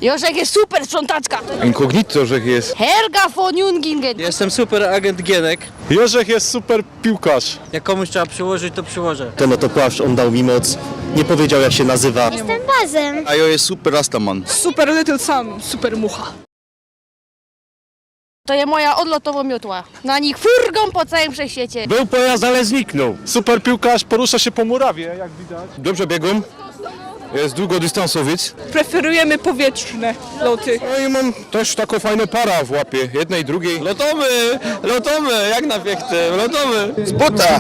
Jorzek jest super sprzątaczka. Inkognito, że jest. Helga von Jungingen. Jestem super agent Gienek. Jorzech jest super piłkarz. Jak komuś trzeba przyłożyć, to przyłożę. Ten oto płaszcz, on dał mi moc. Nie powiedział, jak się nazywa. Jestem bazem. A jo jest super Rastaman. Super Little Sam, super mucha. To jest moja odlotowa miotła. Na nich furgon po całym wszechświecie. Był pojazd, ale zniknął. Super piłkarz, porusza się po murawie, jak widać. Dobrze biegł. Jest długodystansowiec. Preferujemy powietrzne loty. No i mam też taką fajną para w łapie, jednej i drugiej. Lotomy, jak na piechty, lotomy. Z buta!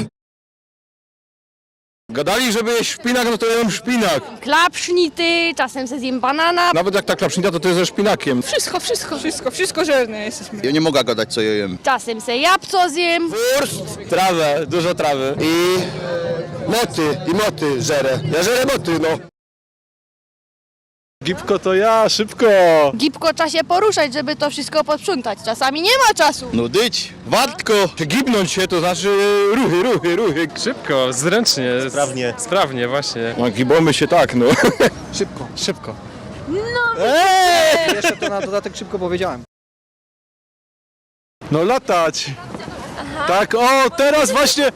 Gadali, żeby jeść szpinak, no to jem szpinak. Klapsznity, czasem se zjem banana. Nawet jak ta klapsznita, to jest ze szpinakiem. Wszystko żerne jesteśmy. Ja nie mogę gadać, co ja jem. Czasem se jabłco zjem. Trawę, dużo trawy. I moty żerę. Ja żerę moty, no. Gipko to ja, szybko. Gipko trzeba się poruszać, żeby to wszystko posprzątać. Czasami nie ma czasu. No dyć, wartko. Gibnąć się, to znaczy ruchy. Szybko, zręcznie. Sprawnie. Sprawnie, właśnie. No gibamy się tak, no. Szybko. Jeszcze to na dodatek szybko powiedziałem. No latać. Tak, o, teraz właśnie,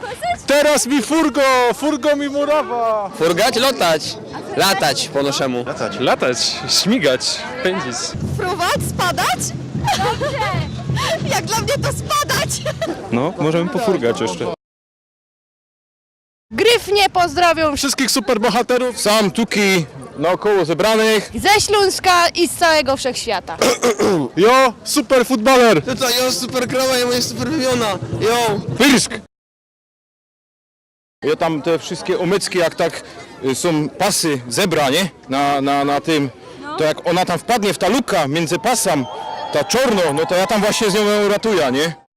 teraz mi furgo mi murawa. Furgać, latać po naszemu. Latać, śmigać, pędzić. Fruwać, spadać? Dobrze. Jak dla mnie to spadać. No, możemy pofurgać jeszcze. Gryfnie pozdrawiam Wszystkich superbohaterów. Sam tuki naokoło zebranych. ze Śląska i z całego wszechświata. Jo, super futbaler. Tutaj, jo, super krowa, ja moja super wymiona. Jo. Pyrsk! Ja tam te wszystkie omycki, jak tak są pasy zebra, nie? Na tym, to jak ona tam wpadnie w ta luka między pasami, ta czorno, no to ja tam właśnie z nią ratuję, nie?